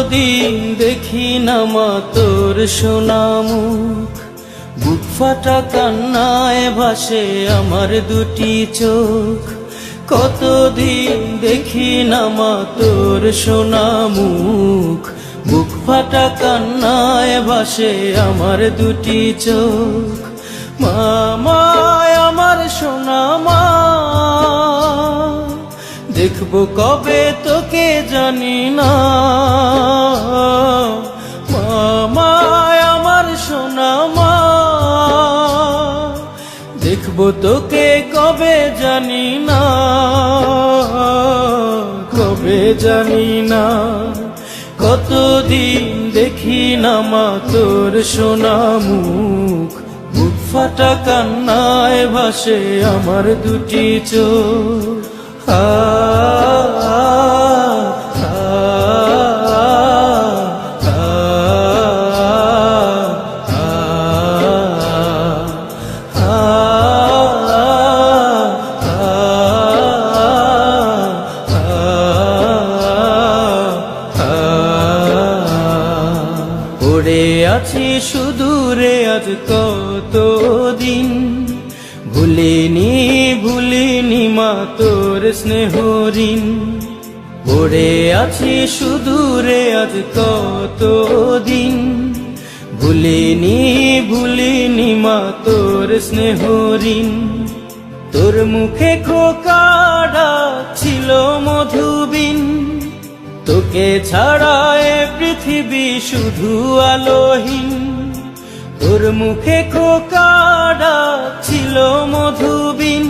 কতদিন দেখি না মা তোর সোনা মুখ, বুক ফাটা কান্নায় ভাসে আমার দুটি চোখ। কতদিন দেখি না মা তোর সোনা মুখ, বুক ফাটা কান্নায় ভাসে আমার দুটি চোখ। মা আমার সোনা মা, দেখবো কবে তোকে জানি না। মা আমার সোনা মা, দেখবো তোকে কবে জানি না, কবে জানি না। কতদিন দেখি না মা তোর সোনা মুখ, বুক ফাটা কান্নায় ভাসে আমার দুটি চোখ। পড়ে আছি সুদূরে আজ কতদিন, ভুলিনি মা তোর স্নেহ ঋণ। পড়ে আছি সুদূরে আজ কতদিন, ভুলিনি মা তোর স্নেহ ঋণ। তোর মুখে খোকা ডাক ছিল মধুবিন, তোকে ছাড়া এ পৃথিবী শুধু আলোহীন। তোর মুখে খোকা ডাক ছিল মধুবিন,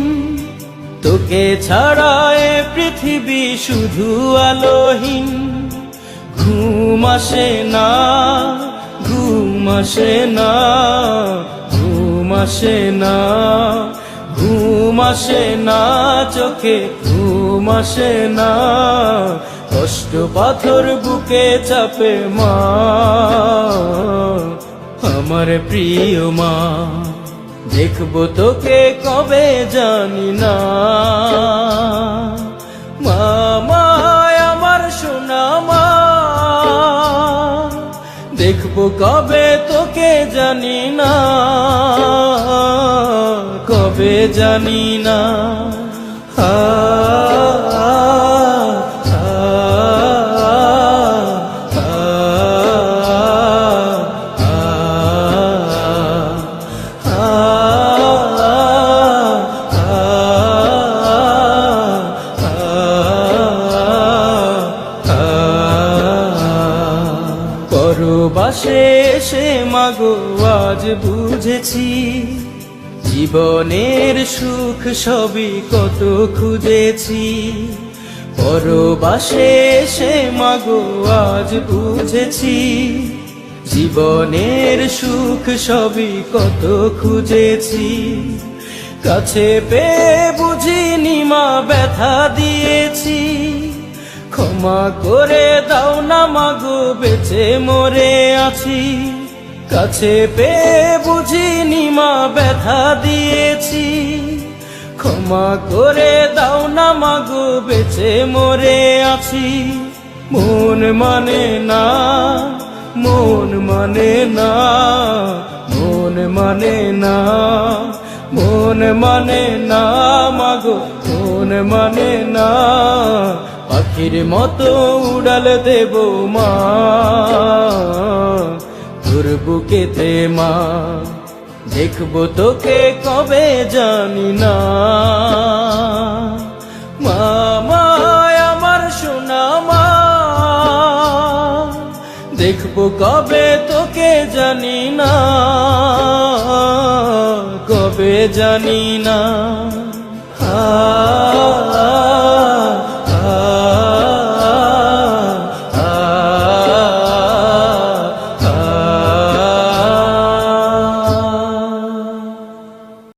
তোকে ছাড়া এ পৃথিবী শুধু আলোহীন। ঘুম আসে না, ঘুম আসে না, ঘুম আসে না, ঘুম আসে না চোখে, ঘুম আসে না। কষ্ট পাথর বুকে চাপে মা, আমার প্রিয় মা, দেখবো তোকে কবে জানি না। মা আমার সোনা মা, দেখবো কবে তোকে জানি না, কবে জানি না। পরবাসে এসে মাগো আজ বুঝেছি, জীবনের সুখ সবই কত খুঁজেছি। পরবাসে এসে মাগো আজ বুঝেছি, জীবনের সুখ সবই কত খুঁজেছি। কাছে পেয়ে বুঝিনি মা ব্যথা দিয়েছি, ক্ষমা করে দাও না মাগো বেঁচে মরে আছি। কাছে পেয়ে বুঝিনি মা ব্যথা দিয়েছি, ক্ষমা করে দাও না মাগো বেঁচে মরে আছি। মন মানে না, মন মানে না, মন মানে না, মন মানে না মাগো, মন মানে না। পাখির মতো উড়াল দেব মা তোর বুকেতে মা, দেখবো তোকে কবে জানি না। মা আমার সোনা মা, দেখবো কবে তোকে জানি না, কবে জানি না।